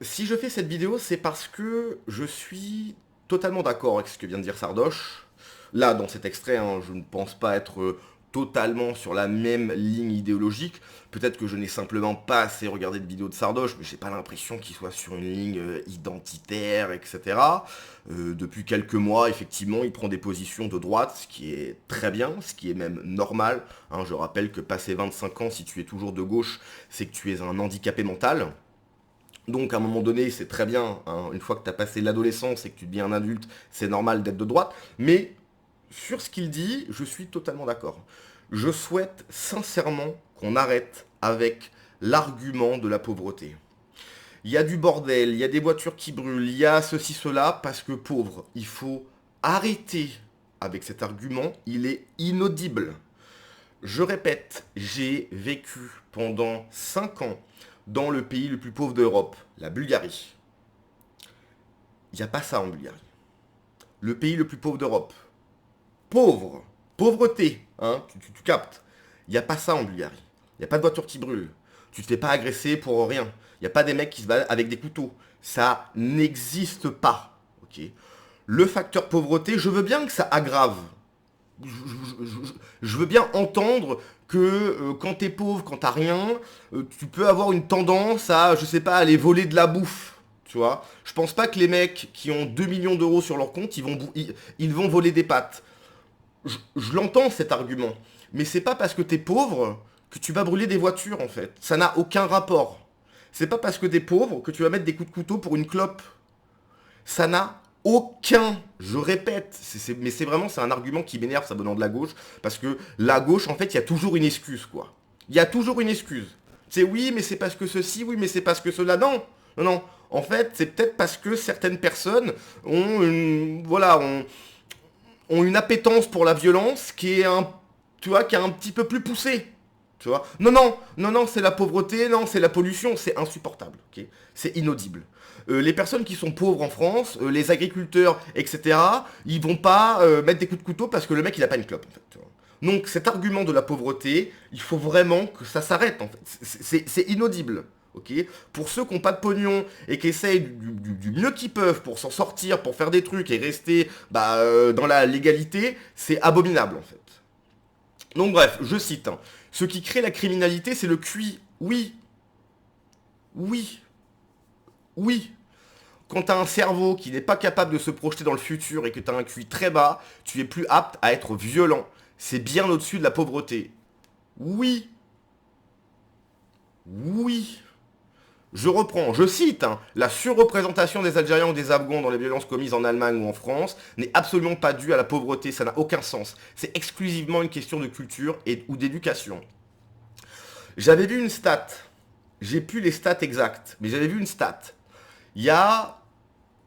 Si je fais cette vidéo, c'est parce que je suis totalement d'accord avec ce que vient de dire Sardoche. Là, dans cet extrait, hein, je ne pense pas être totalement sur la même ligne idéologique. Peut-être que je n'ai simplement pas assez regardé de vidéos de Sardoche, mais j'ai pas l'impression qu'il soit sur une ligne identitaire, etc. Depuis quelques mois, effectivement, il prend des positions de droite, ce qui est très bien, ce qui est même normal. Hein, je rappelle que passé 25 ans, si tu es toujours de gauche, c'est que tu es un handicapé mental. Donc à un moment donné, c'est très bien, hein, une fois que tu as passé l'adolescence et que tu deviens un adulte, c'est normal d'être de droite. Mais sur ce qu'il dit, je suis totalement d'accord. Je souhaite sincèrement qu'on arrête avec l'argument de la pauvreté. Il y a du bordel, il y a des voitures qui brûlent, il y a ceci, cela, parce que pauvre, il faut arrêter avec cet argument, il est inaudible. Je répète, j'ai vécu pendant 5 ans dans le pays le plus pauvre d'Europe, la Bulgarie. Il n'y a pas ça en Bulgarie. Le pays le plus pauvre d'Europe. Pauvre. Pauvreté. Hein, tu captes. Il n'y a pas ça en Bulgarie. Il n'y a pas de voiture qui brûle. Tu te fais pas agresser pour rien. Il n'y a pas des mecs qui se baladent avec des couteaux. Ça n'existe pas. Ok. Le facteur pauvreté, je veux bien que ça aggrave. Je veux bien entendre que quand t'es pauvre, quand t'as rien, tu peux avoir une tendance à, je sais pas, aller voler de la bouffe. Tu vois. Je pense pas que les mecs qui ont 2 millions d'euros sur leur compte, ils vont voler des pâtes. Je l'entends cet argument. Mais c'est pas parce que t'es pauvre que tu vas brûler des voitures en fait. Ça n'a aucun rapport. C'est pas parce que t'es pauvre que tu vas mettre des coups de couteau pour une clope. Ça n'a aucun, je répète, mais c'est vraiment, c'est un argument qui m'énerve, ça venant de la gauche, parce que la gauche, en fait, il y a toujours une excuse, quoi. Il y a toujours une excuse. C'est oui, mais c'est parce que ceci, oui, mais c'est parce que cela. Non, non, non. En fait, c'est peut-être parce que certaines personnes voilà, ont une appétence pour la violence qui est tu vois, qui est un petit peu plus poussée. Tu vois. Non, non, non, non, c'est la pauvreté, non, c'est la pollution, c'est insupportable, ok. C'est inaudible. Les personnes qui sont pauvres en France, les agriculteurs, etc., ils vont pas mettre des coups de couteau parce que le mec, il a pas une clope, en fait. Tu vois. Donc cet argument de la pauvreté, il faut vraiment que ça s'arrête, en fait. C'est inaudible. Ok. Pour ceux qui n'ont pas de pognon et qui essayent du mieux qu'ils peuvent pour s'en sortir, pour faire des trucs et rester dans la légalité, c'est abominable en fait. Donc bref, je cite, hein. Ce qui crée la criminalité, c'est le QI. Oui, oui, oui. Quand tu as un cerveau qui n'est pas capable de se projeter dans le futur et que tu as un QI très bas, tu es plus apte à être violent. C'est bien au-dessus de la pauvreté. Oui, oui. Je reprends, je cite, hein, la surreprésentation des Algériens ou des Afghans dans les violences commises en Allemagne ou en France n'est absolument pas due à la pauvreté, ça n'a aucun sens. C'est exclusivement une question de culture ou d'éducation. J'avais vu une stat, j'ai plus les stats exactes, mais j'avais vu une stat. Il y a,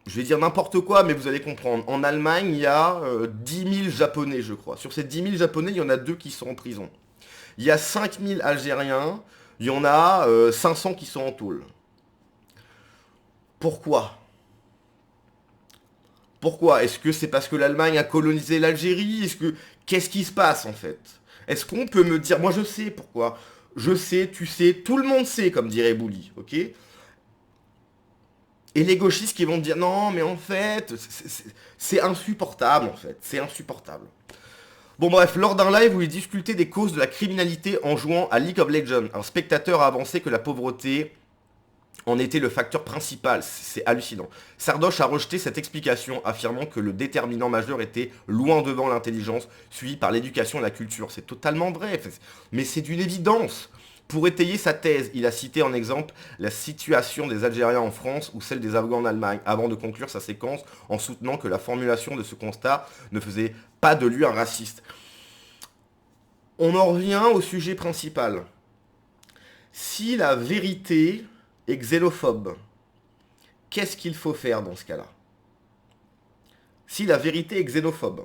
je vais dire n'importe quoi, mais vous allez comprendre, en Allemagne, il y a 10 000 Japonais, je crois. Sur ces 10 000 Japonais, il y en a 2 qui sont en prison. Il y a 5 000 Algériens, il y en a 500 qui sont en tôle. Pourquoi? Pourquoi? Est-ce que c'est parce que l'Allemagne a colonisé l'Algérie? Qu'est-ce qui se passe en fait? Est-ce qu'on peut me dire? Moi je sais pourquoi. Je sais, tu sais, tout le monde sait, comme dirait Bouli, ok? Et les gauchistes qui vont me dire non, mais en fait, c'est insupportable en fait, c'est insupportable. Bon bref, lors d'un live où il discutait des causes de la criminalité en jouant à League of Legends, un spectateur a avancé que la pauvreté en était le facteur principal. C'est hallucinant. Sardoche a rejeté cette explication, affirmant que le déterminant majeur était loin devant l'intelligence, suivi par l'éducation et la culture. C'est totalement vrai, mais c'est d'une évidence. Pour étayer sa thèse, il a cité en exemple la situation des Algériens en France ou celle des Afghans en Allemagne, avant de conclure sa séquence en soutenant que la formulation de ce constat ne faisait pas de lui un raciste. On en revient au sujet principal. Si la vérité est xénophobe, qu'est-ce qu'il faut faire dans ce cas-là? Si la vérité est xénophobe,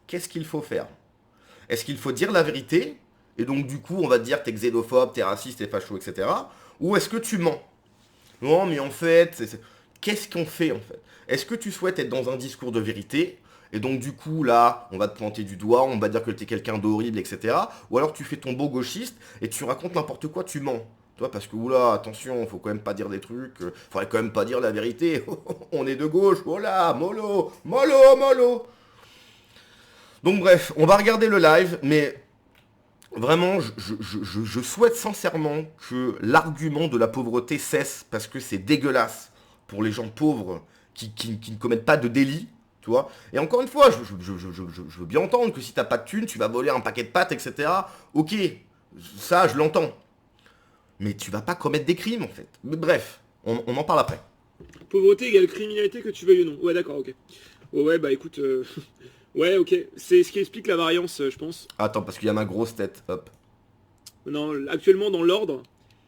qu'est-ce qu'il faut faire? Est-ce qu'il faut dire la vérité, et donc du coup on va te dire que t'es xénophobe, t'es raciste, t'es facho, etc. Ou est-ce que tu mens? Non mais en fait, qu'est-ce qu'on fait en fait? Est-ce que tu souhaites être dans un discours de vérité, et donc du coup là, on va te pointer du doigt, on va dire que t'es quelqu'un d'horrible, etc. Ou alors tu fais ton beau gauchiste, et tu racontes n'importe quoi, tu mens. Toi, parce que, oula, attention, faut quand même pas dire des trucs, faudrait quand même pas dire la vérité. On est de gauche, voilà, mollo, mollo, mollo. Donc bref, on va regarder le live, mais vraiment, je souhaite sincèrement que l'argument de la pauvreté cesse, parce que c'est dégueulasse pour les gens pauvres qui ne commettent pas de délit, tu vois. Et encore une fois, je veux bien entendre que si t'as pas de thunes, tu vas voler un paquet de pâtes, etc. Ok, ça, je l'entends. Mais tu vas pas commettre des crimes, en fait. Mais bref, on en parle après. Pauvreté égale criminalité, que tu veuilles ou non. Ouais, d'accord, ok. Ouais, bah écoute, ouais, ok. C'est ce qui explique la variance, je pense. Attends, parce qu'il y a ma grosse tête, hop. Non, actuellement, dans l'ordre,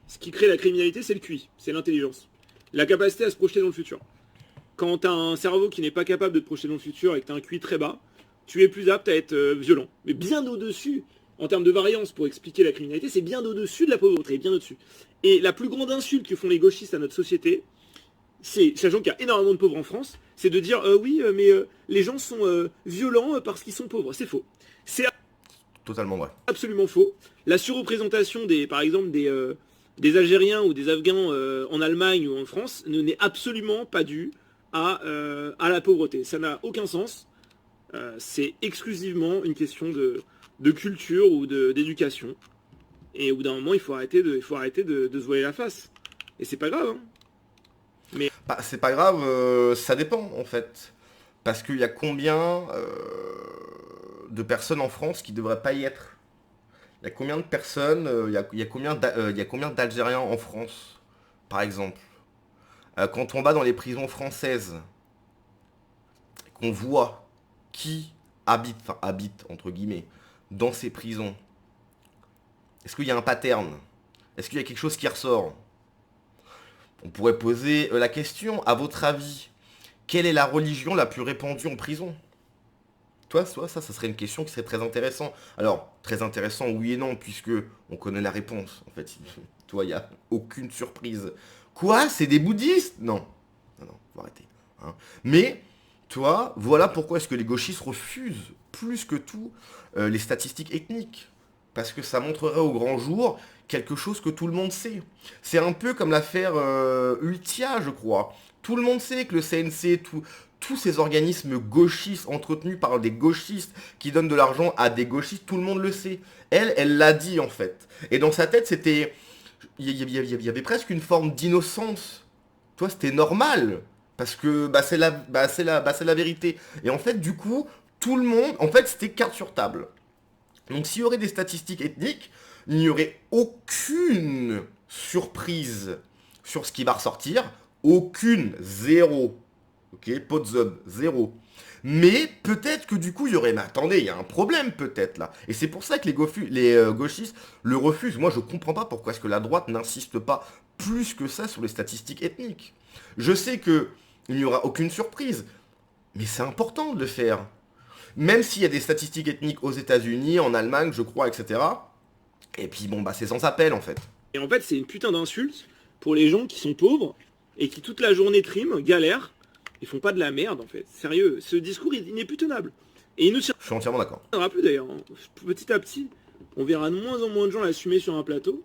ce qui crée la criminalité, c'est le QI, c'est l'intelligence. La capacité à se projeter dans le futur. Quand t'as un cerveau qui n'est pas capable de te projeter dans le futur et que t'as un QI très bas, tu es plus apte à être violent. Mais bien au-dessus, en termes de variance pour expliquer la criminalité, c'est bien au-dessus de la pauvreté, bien au-dessus. Et la plus grande insulte que font les gauchistes à notre société, c'est, sachant qu'il y a énormément de pauvres en France, c'est de dire oui, mais les gens sont violents parce qu'ils sont pauvres. C'est faux. C'est Totalement vrai. absolument faux. La surreprésentation des, par exemple, des Algériens ou des Afghans en Allemagne ou en France n'est absolument pas due à la pauvreté. Ça n'a aucun sens. C'est exclusivement une question de culture ou d'éducation. Et au bout d'un moment, il faut arrêter de se voiler la face. Et c'est pas grave, hein. Bah, c'est pas grave, ça dépend, en fait. Parce qu'il y a combien de personnes en France qui devraient pas y être? Il y a combien de personnes, il y a combien il y a combien d'Algériens en France, par exemple? Quand on va dans les prisons françaises, qu'on voit qui habite, enfin habite entre guillemets, dans ces prisons, est-ce qu'il y a un pattern? Est-ce qu'il y a quelque chose qui ressort? On pourrait poser la question, à votre avis, quelle est la religion la plus répandue en prison? Toi, ça serait une question qui serait très intéressant. Alors, très intéressant, oui et non, puisque on connaît la réponse. En fait, toi, il n'y a aucune surprise. Quoi? C'est des bouddhistes? Non. Non, non, faut arrêter. Hein. Mais, toi, voilà pourquoi est-ce que les gauchistes refusent plus que tout les statistiques ethniques. Parce que ça montrerait au grand jour quelque chose que tout le monde sait. C'est un peu comme l'affaire Ultia, je crois. Tout le monde sait que le CNC, tous ces organismes gauchistes entretenus par des gauchistes qui donnent de l'argent à des gauchistes, tout le monde le sait. Elle l'a dit en fait. Et dans sa tête, c'était... Il y avait presque une forme d'innocence. Toi, c'était normal. Parce que c'est la vérité. Et en fait, du coup, tout le monde... En fait, c'était carte sur table. Donc s'il y aurait des statistiques ethniques, il n'y aurait aucune surprise sur ce qui va ressortir. Aucune. Zéro. Ok, Podzub, zéro. Mais peut-être que du coup, il y aurait... Mais attendez, il y a un problème peut-être là. Et c'est pour ça que les gauchistes le refusent. Moi, je comprends pas pourquoi est-ce que la droite n'insiste pas plus que ça sur les statistiques ethniques. Je sais que il n'y aura aucune surprise. Mais c'est important de le faire. Même s'il y a des statistiques ethniques aux États-Unis, en Allemagne, je crois, etc. Et puis bon, bah c'est sans appel en fait. Et en fait, c'est une putain d'insulte pour les gens qui sont pauvres et qui toute la journée triment, galèrent, et font pas de la merde en fait. Sérieux, ce discours il n'est plus tenable. Et il ne Je suis entièrement d'accord. tiendra plus d'ailleurs. Hein. Petit à petit, on verra de moins en moins de gens l'assumer sur un plateau,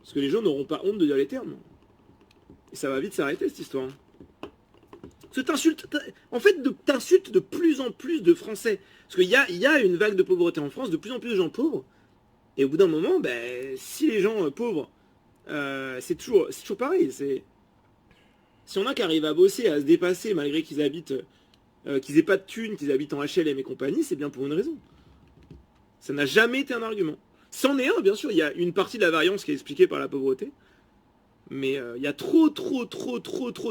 parce que les gens n'auront pas honte de dire les termes. Et ça va vite s'arrêter cette histoire. Parce que en fait, t'insultes de plus en plus de Français. Parce qu'il y a une vague de pauvreté en France, de plus en plus de gens pauvres. Et au bout d'un moment, ben, si les gens pauvres, c'est toujours pareil. Si on a qui arrivent à bosser, à se dépasser, malgré qu'ils habitent, qu'ils aient pas de thunes, qu'ils habitent en HLM et compagnie, c'est bien pour une raison. Ça n'a jamais été un argument. C'en est un, bien sûr, il y a une partie de la variance qui est expliquée par la pauvreté. Mais il y a trop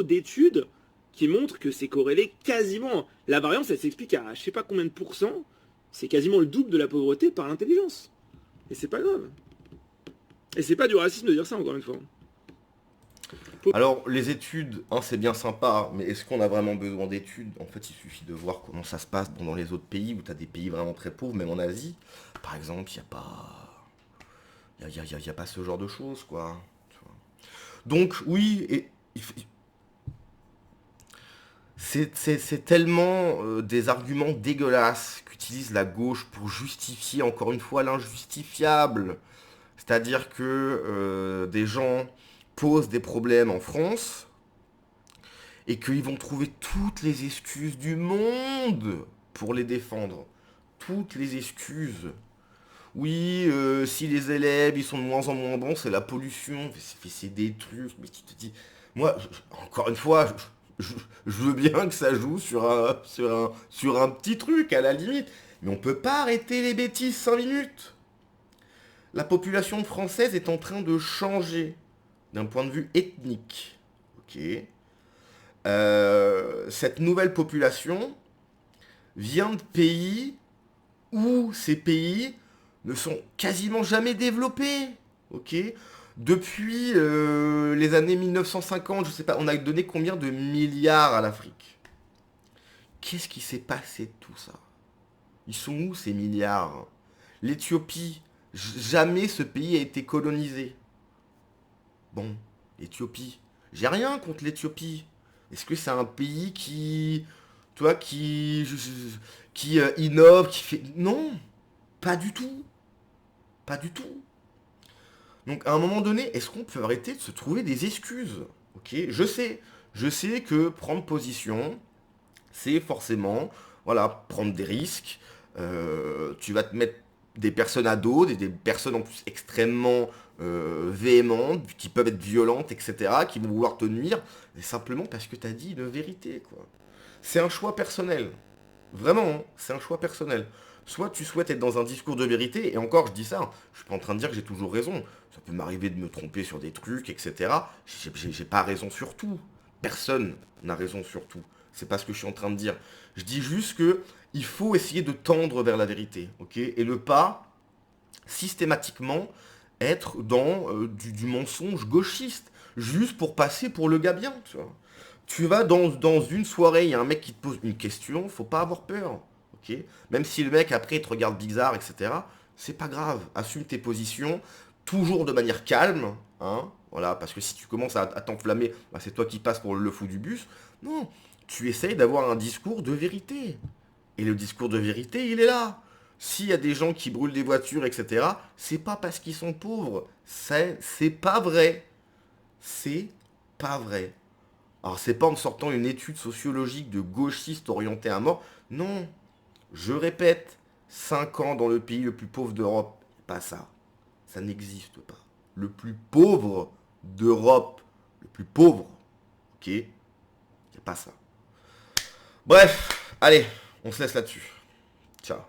d'études qui montrent que c'est corrélé quasiment. La variance, elle s'explique à je sais pas combien de pourcents. C'est quasiment le double de la pauvreté par l'intelligence. Et c'est pas grave. Et c'est pas du racisme de dire ça, encore une fois. Alors, les études, hein, c'est bien sympa, mais est-ce qu'on a vraiment besoin d'études? En fait, il suffit de voir comment ça se passe dans les autres pays, où tu as des pays vraiment très pauvres, même en Asie. Par exemple, il n'y a pas... y a pas ce genre de choses, quoi. Tu vois. Donc, oui, c'est tellement des arguments dégueulasses qu'utilise la gauche pour justifier, encore une fois, l'injustifiable. C'est-à-dire que des gens posent des problèmes en France et qu'ils vont trouver toutes les excuses du monde pour les défendre. Toutes les excuses. Oui, si les élèves ils sont de moins en moins bons, c'est la pollution. C'est des trucs. Mais tu te dis, moi, encore une fois, je veux bien que ça joue sur un petit truc à la limite. Mais on peut pas arrêter les bêtises 5 minutes. La population française est en train de changer d'un point de vue ethnique. Ok. Cette nouvelle population vient de pays où ces pays ne sont quasiment jamais développés. Ok. Depuis les années 1950, je sais pas, on a donné combien de milliards à l'Afrique? Qu'est-ce qui s'est passé de tout ça? Ils sont où ces milliards? L'Éthiopie, jamais ce pays a été colonisé. Bon, l'Éthiopie, j'ai rien contre l'Éthiopie. Est-ce que c'est un pays qui, toi, qui innove, qui fait... Non, pas du tout. Pas du tout. Donc à un moment donné, est-ce qu'on peut arrêter de se trouver des excuses? Ok, je sais que prendre position, c'est forcément, voilà, prendre des risques. Tu vas te mettre des personnes à dos, des personnes en plus extrêmement véhémentes, qui peuvent être violentes, etc., qui vont vouloir te nuire, mais simplement parce que tu as dit une vérité, quoi. C'est un choix personnel. Vraiment, hein, c'est un choix personnel. Soit tu souhaites être dans un discours de vérité, et encore je dis ça, je suis pas en train de dire que j'ai toujours raison. Ça peut m'arriver de me tromper sur des trucs, etc. J'ai pas raison sur tout. Personne n'a raison sur tout. C'est pas ce que je suis en train de dire. Je dis juste que il faut essayer de tendre vers la vérité, ok? Et ne pas systématiquement être dans du mensonge gauchiste, juste pour passer pour le gars bien, tu vois. Tu vas dans une soirée, il y a un mec qui te pose une question, faut pas avoir peur, ok? Même si le mec après il te regarde bizarre, etc., c'est pas grave, assume tes positions, toujours de manière calme, hein, voilà, parce que si tu commences à t'enflammer, bah, c'est toi qui passes pour le fou du bus. Non, tu essayes d'avoir un discours de vérité. Et le discours de vérité, il est là. S'il y a des gens qui brûlent des voitures, etc., c'est pas parce qu'ils sont pauvres. C'est pas vrai. C'est pas vrai. Alors c'est pas en sortant une étude sociologique de gauchistes orientés à mort. Non. Je répète, 5 ans dans le pays le plus pauvre d'Europe. Pas ça. Ça n'existe pas. Le plus pauvre d'Europe. Le plus pauvre. Ok? C'est pas ça. Bref, allez, on se laisse là-dessus. Ciao.